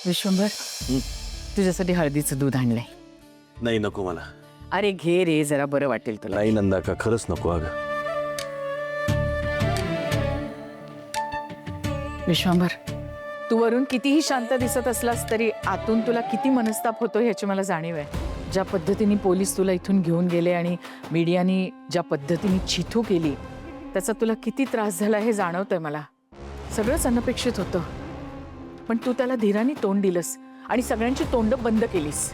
विश्वंभर तुझ्यासाठी हळदीचं दूध आणलंय. नाही नको मला. अरे घे रे, जरा बरं वाटेल तुला. नाही नंदा का खरंच नको अगं. विश्वंभर, तू वरून कितीही शांत दिसत असलास तरी आतून तुला किती मनस्ताप होतो ह्याची मला जाणीव आहे. ज्या पद्धतीने पोलीस तुला इथून घेऊन गेले आणि मीडियाने ज्या पद्धतीने चिथू केली त्याचा तुला किती त्रास झाला हे जाणवतंय मला. सगळंच अनपेक्षित होतं, पण तू त्याला धीराने तोंड दिलंस आणि सगळ्यांची तोंड बंद केलीस.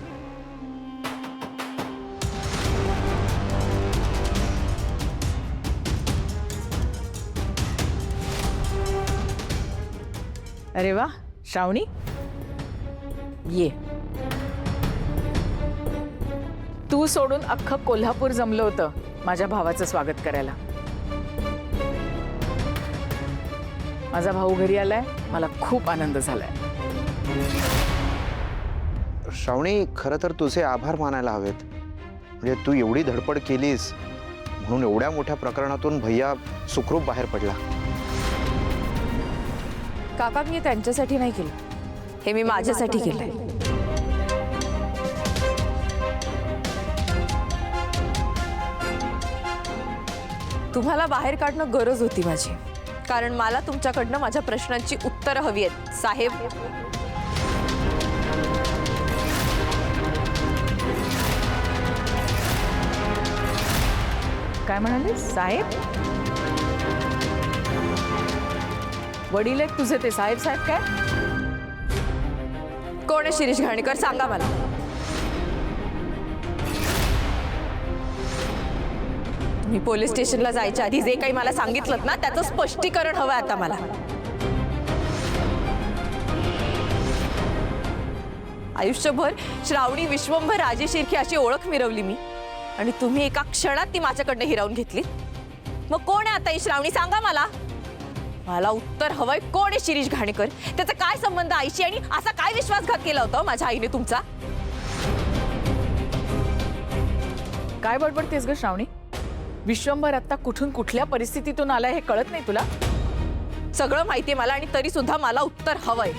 अरे वा श्रावणी, ये. तू सोडून अख्खं कोल्हापूर जमलं होतं माझ्या भावाचं स्वागत करायला. माझा भाऊ घरी आलाय, मला खूप आनंद झालाय. श्रावणी, खरं तर तुझे आभार मानायला हवेत. म्हणजे तू एवढी धडपड केलीस म्हणून एवढ्या मोठ्या प्रकरणातून भैया सुखरूप बाहेर पडला. काका, मी त्यांच्यासाठी नाही केलं, हे मी माझ्यासाठी केलंय. तुम्हाला बाहेर काढणं गरज होती माझी, कारण मला तुमच्याकडनं माझ्या प्रश्नांची उत्तरं हवी आहेत साहेब. काय म्हणाले साहेब? वडील आहेत तुझे ते साहेब साहेब काय? कोण आहे शिरीष घाणेकर, सांगा मला. मी पोलीस स्टेशनला जायच्या आधी जे काही मला सांगितलं ना त्याचं स्पष्टीकरण हवं आता मला. आयुष्यभर श्रावणी विश्वंभर राजेशिर्के अशी ओळख मिरवली मी, आणि तुम्ही एका क्षणात ती माझ्याकडनं हिरावून घेतली. मग कोण आहे आता ही श्रावणी, सांगा मला. मला उत्तर हवंय, कोण आहे शिरीष घाणेकर, त्याचा काय संबंध आईशी, आणि असा काय विश्वासघात केला होता माझ्या आईने तुमचा? काय बडबडतेस ग श्रावणी? विश्वंभर आता कुठून कुठल्या परिस्थितीतून आलाय हे कळत नाही तुला? सगळं माहितीये मला, आणि तरी सुद्धा मला उत्तर हवंय.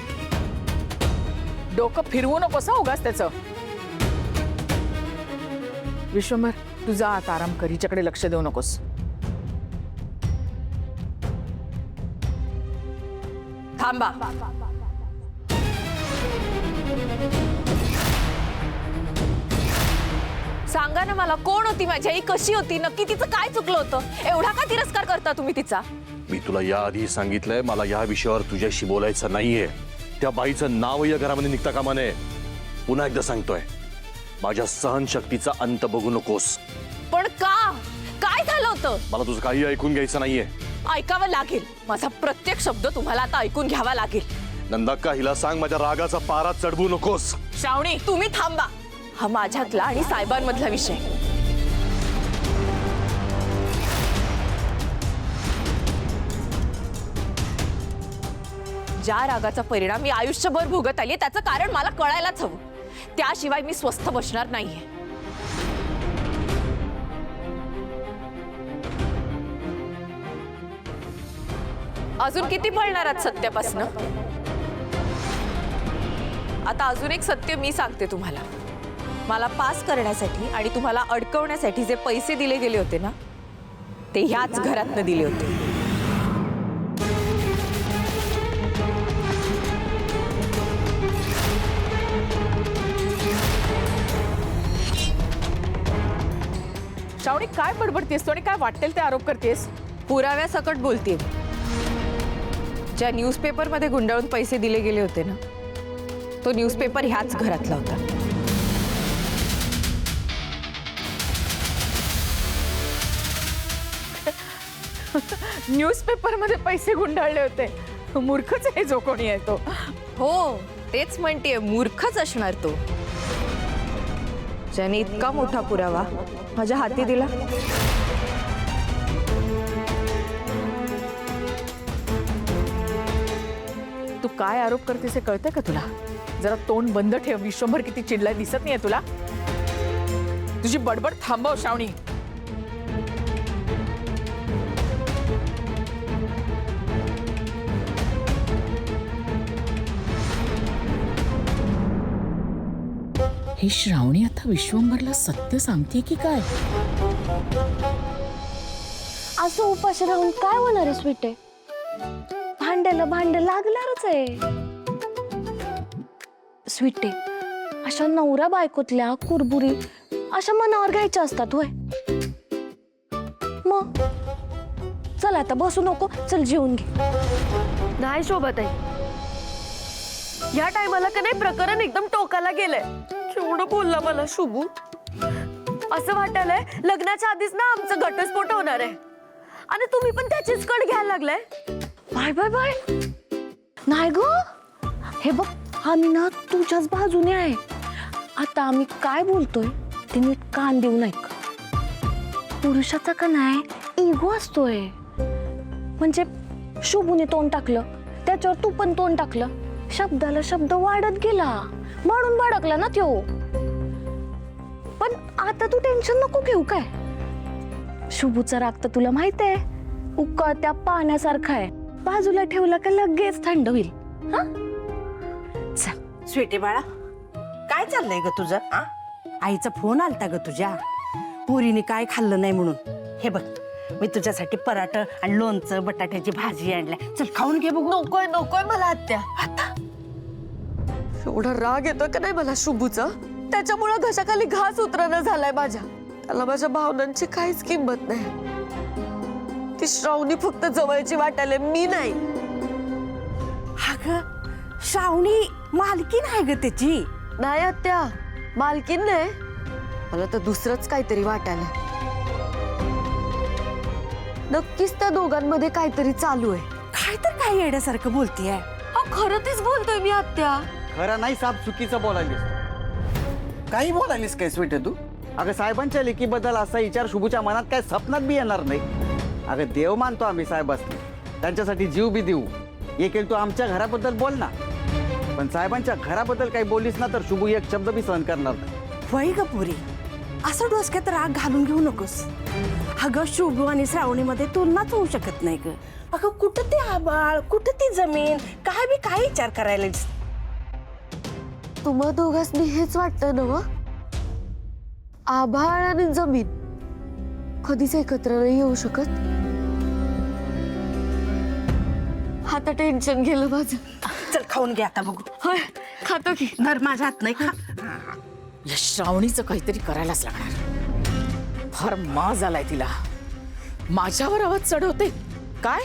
डोकं फिरवू नकोस उगाच त्याचं. विश्वंभर, तुझा आता आराम कर, हिच्याकडे लक्ष देऊ नकोस. थांबा. सांगा ना मला, कोण होती माझी आई, कशी होती, नक्की तिचं काय चुकलं होतं, एवढा का तिरस्कार करता तुम्ही तिचा? मी तुला याआधी सांगितलंय, मला या विषयावर तुझ्याशी बोलायचं नाहीये. त्या बाईचं नाव या घरामध्ये निघता कामा नये. पुन्हा एकदा सांगतोय, माझ्या सहनशक्तीचा अंत बघू नकोस. पण का, काय झालं होतं? मला तुझं काही ऐकून घ्यायचं नाहीये. ऐकावं लागेल, माझा प्रत्येक शब्द तुम्हाला आता ऐकून घ्यावा लागेल. नंदाक्का, हिला सांग माझ्या रागाचा पारा चढवू नकोस. श्रावणी, तुम्ही थांबा. हा माझ्यातला आणि साहेबांमधला विषय. ज्या रागाचा परिणाम मी आयुष्यभर भोगत आली त्याचं कारण मला कळायलाच हवं, त्याशिवाय मी स्वस्थ बसणार नाहीये. अजून किती पळणार आहात सत्यापासनं? आता अजून एक सत्य मी सांगते तुम्हाला. मला पास करण्यासाठी आणि तुम्हाला अडकवण्यासाठी जे पैसे दिले गेले होते ना, ते ह्याच घरातनं दिले होते. श्रावणी, काय बडबडतेस तू आणि काय वाटेल ते आरोप करतेस? पुराव्यासकट बोलते. ज्या न्यूजपेपरमध्ये गुंडाळून पैसे दिले गेले होते ना, तो न्यूजपेपर ह्याच घरातला होता. न्यूजपेपर मध्ये पैसे गुंडाळले होते? मूर्खच आहे जो कोणी आहे तो. हो, तेच म्हणतेय, मूर्खच असणार तो, ज्याने इतका मोठा पुरावा माझ्या हाती दिला. तू काय आरोप करतेस हे कळतंय का तुला? जरा तोंड बंद ठेव. विश्वंभर किती चिडलाय दिसत नाहीये तुला? तुझी बडबड थांबव श्रावणी. ही श्रावणी आता विश्वंभरला सत्य सांगते की काय? असं उपाशी राहून काय होणार आहे स्वीटे? भांड्याला भांड लागणारच आहे. स्वीटे, अशा नवरा बायकोतल्या कुरबुरी अशा मनावर घ्यायच्या असतात होय. मग चल आता बसू नको, चल जेवून घे. नाही शोभत आहे. या टायमाला का नाही प्रकरण एकदम टोकाला गेलंय. केवढं बोलला मला शुभू. असं वाटायलंय लग्नाच्या आधीच ना आमचं घटस्फोट होणार आहे आणि तुम्ही पण त्याचीच कड घ्यायला लागलाय. Bye bye bye. नाही ग, हे बघ आम्ही ना तुझ्याच बाजूने आहे. आता आम्ही काय बोलतोय ते नीट कान देऊ नये. पुरुषाचा का नाही इगो असतोय. म्हणजे शुभूने तोंड टाकलं त्याच्यावर तू पण तोंड टाकलं, शब्दाला शब्द वाढत गेला म्हणून भडकला ना त्यो. पण आता तू टेन्शन नको घेऊ काय. शुभूचा राग तर तुला माहित आहे उकळत्या पाण्यासारखा आहे. बाजूला ठेवला का लगेच थंड होईल. हा चल. स्वीटी बाळा, काय चाललंय ग तुझं? आईचा फोन आलता ग तुझ्या. पुरीने काय खाल्लं नाही म्हणून. हे बघ, मी तुझ्यासाठी पराठा आणि लोणचं बटाट्याची भाजी आणल्या. चल खाऊन घे बघू. नकोय नकोय मला आत्या. आता एवढा राग येतो का नाही मला शुभूचा. त्याच्यामुळे घशाखाली घास उतरणं झालाय माझ्या. त्याला माझ्या भावनांची काहीच किंमत नाही. ती श्रावणी फक्त जवळची वाटायला, मी नाही. अगं श्रावणी मालकीन आहे ग त्याची. नाही आत्या, मालकीन नाही. मला तर दुसरंच काहीतरी वाटायला. नक्कीच त्या दोघांमध्ये काहीतरी चालू आहे. काय तर काय येड्यासारखं बोलतीये. खरं तेच बोलतोय मी आत्या. खरं नाही साप चुकीचं बोलायलीस. काही बोलायलीस काय स्वीटे तू? अगं साहेबांच्या लेकीबद्दल असा विचार शुभूच्या मनात काय स्वप्नात बी येणार नाही. अगं देव मानतो आम्ही साहेबांनी, त्यांच्यासाठी जीव बी देऊ. एकेल तू आमच्या घराबद्दल बोल ना, पण साहेबांच्या घराबद्दल काही बोललीस ना तर शुभू एक शब्द बी सहन करणार नाही. वय ग पुरी, असं डोसक्यात राग घालून घेऊ नकोस. अगं शुभू आणि श्रावणीमध्ये तुलनाच होऊ शकत नाही ग. अगं कुठं ते आबाळ, कुठं ती जमीन, काय बी काय विचार करायला. तुम्हा दोघांनी हेच वाटतं ना व? आभाळ आणि जमीन कधीच एकत्र नाही येऊ शकत. आता टेन्शन गेलं माझं. चल खाऊन घे आता बघू. होय खातो की. धर माझ्या हात नाही खा. या श्रावणीचं काहीतरी करायलाच लागणार. फार माज आलाय तिला. माझ्यावर आवाज चढवते काय?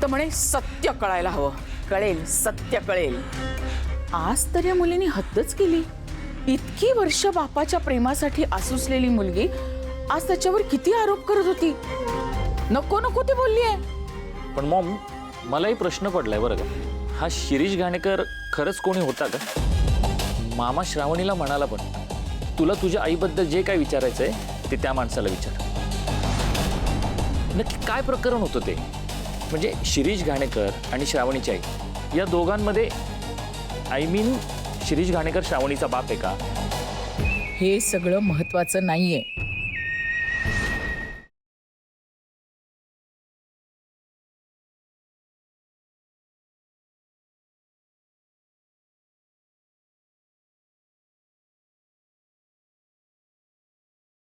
तर म्हणे सत्य कळायला हवं. कळेल, सत्य कळेल. आज तर या मुलीने हद्दच केली. इतकी वर्ष बापाच्या प्रेमासाठी आसुसलेली मुलगी आज त्याच्यावर किती आरोप करत होती. नको नको ती बोलली आहे. पण मॉम, मलाही प्रश्न पडलाय बरं का. हा शिरीष घाणेकर खरंच कोणी होता का? मामा श्रावणीला म्हणाला पण तुला तुझ्या आईबद्दल जे काय विचारायचंय ते त्या माणसाला विचार. नक्की काय प्रकरण होतं ते? म्हणजे शिरीष घाणेकर आणि श्रावणीची आई या दोघांमध्ये आय मीन शिरीष घाणेकर श्रावणीचा बाप आहे का? हे सगळं महत्वाचं नाहीये.